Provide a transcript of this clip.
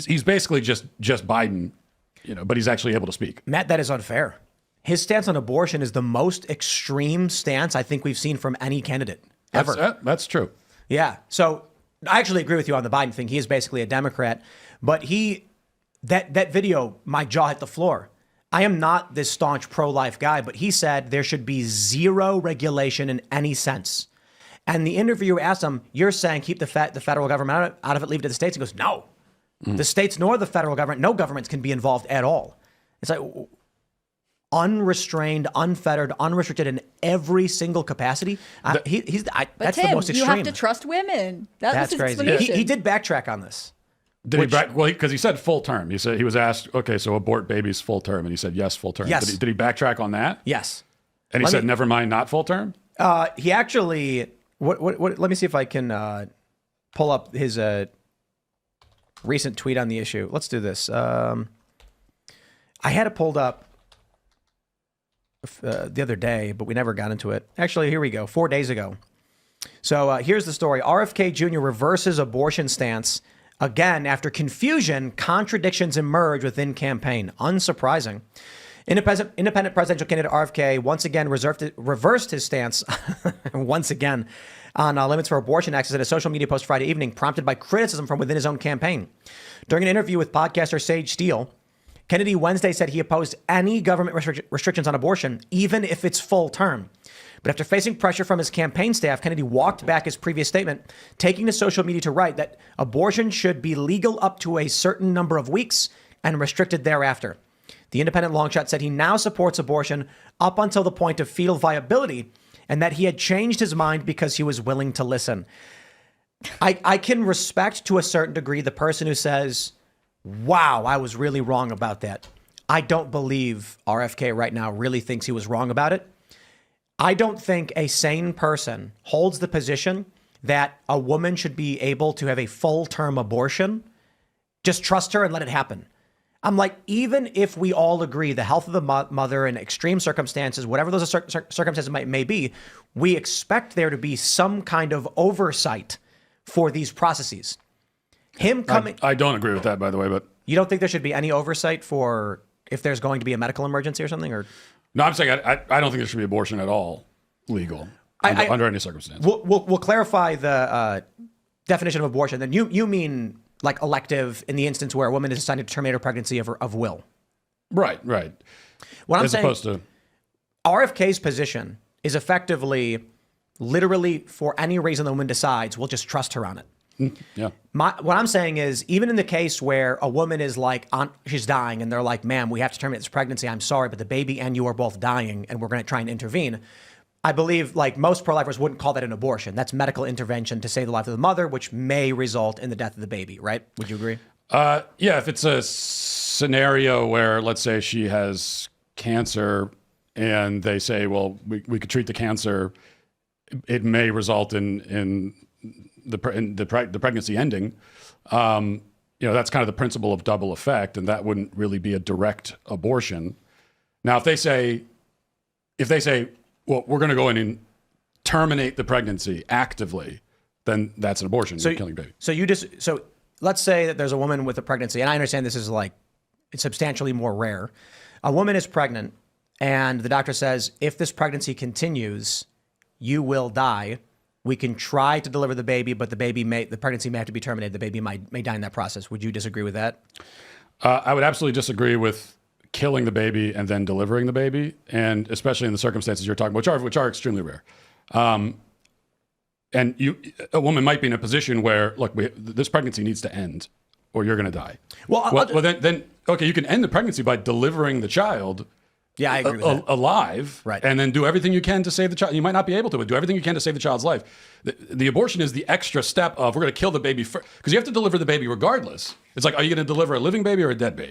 he's basically just Biden, but he's actually able to speak. Matt, that is unfair. His stance on abortion is the most extreme stance I think we've seen from any candidate ever. That's true. Yeah. So I actually agree with you on the Biden thing. He is basically a Democrat, but that video, my jaw hit the floor. I am not this staunch pro-life guy, but he said there should be zero regulation in any sense. And the interviewer asked him, "You're saying keep the federal government out of it, leave it to the states?" He goes, "No, the states nor the federal government, no governments can be involved at all." It's like unrestrained, unfettered, unrestricted in every single capacity. That's Tim, the most extreme. You have to trust women. That's crazy. He did backtrack on this. Because he said full term. He said he was asked, okay, so abort babies full term, and he said yes, full term. Yes. Did he backtrack on that? Yes. And he said never mind, not full term. He actually. What? Let me see if I can pull up his recent tweet on the issue. Let's do this. I had it pulled up the other day, but we never got into it. Actually, here we go. 4 days ago. So here's the story. RFK Jr. reverses abortion stance again after confusion. Contradictions emerge within campaign. Unsurprising. Independent presidential candidate RFK once again reversed his stance once again on limits for abortion access in a social media post Friday evening, prompted by criticism from within his own campaign. During an interview with podcaster Sage Steele, Kennedy Wednesday said he opposed any government restrictions on abortion, even if it's full term. But after facing pressure from his campaign staff, Kennedy walked back his previous statement, taking to social media to write that abortion should be legal up to a certain number of weeks and restricted thereafter. The independent longshot said he now supports abortion up until the point of fetal viability and that he had changed his mind because he was willing to listen. I can respect to a certain degree the person who says, wow, I was really wrong about that. I don't believe RFK right now really thinks he was wrong about it. I don't think a sane person holds the position that a woman should be able to have a full-term abortion. Just trust her and let it happen. I'm like, even if we all agree the health of the mother in extreme circumstances, whatever those circumstances may be, we expect there to be some kind of oversight for these processes. Him coming... I don't agree with that, by the way, but... You don't think there should be any oversight for if there's going to be a medical emergency or something? Or no, I'm saying I don't think there should be abortion at all legal under any circumstance. We'll clarify the definition of abortion. Then you mean like elective in the instance where a woman is decided to terminate her pregnancy of will. Right. What I'm As saying, opposed to... RFK's position is effectively, literally, for any reason the woman decides, we'll just trust her on it. Yeah. What I'm saying is, even in the case where a woman is like, she's dying, and they're like, ma'am, we have to terminate this pregnancy. I'm sorry, but the baby and you are both dying, and we're going to try and intervene. I believe, like, most pro-lifers wouldn't call that an abortion. That's medical intervention to save the life of the mother, which may result in the death of the baby, right? Would you agree? Yeah, if it's a scenario where, let's say, she has cancer, and they say, well, we could treat the cancer, it may result in the pregnancy ending. That's kind of the principle of double effect, and that wouldn't really be a direct abortion. Now, if they say, well, we're going to go in and terminate the pregnancy actively, then that's an abortion. You're killing a baby. So let's say that there's a woman with a pregnancy, and I understand this is like, it's substantially more rare. A woman is pregnant, and the doctor says, if this pregnancy continues, you will die. We can try to deliver the baby, but the pregnancy may have to be terminated. The baby may die in that process. Would you disagree with that? I would absolutely disagree with killing the baby and then delivering the baby, and especially in the circumstances you're talking about, which are extremely rare. And a woman might be in a position where, look, this pregnancy needs to end, or you're going to die. Then okay, you can end the pregnancy by delivering the child. Yeah, I agree with that. Alive, right? And then do everything you can to save the child. You might not be able to, but do everything you can to save the child's life. The abortion is the extra step of we're going to kill the baby first, because you have to deliver the baby regardless. It's like, are you going to deliver a living baby or a dead baby?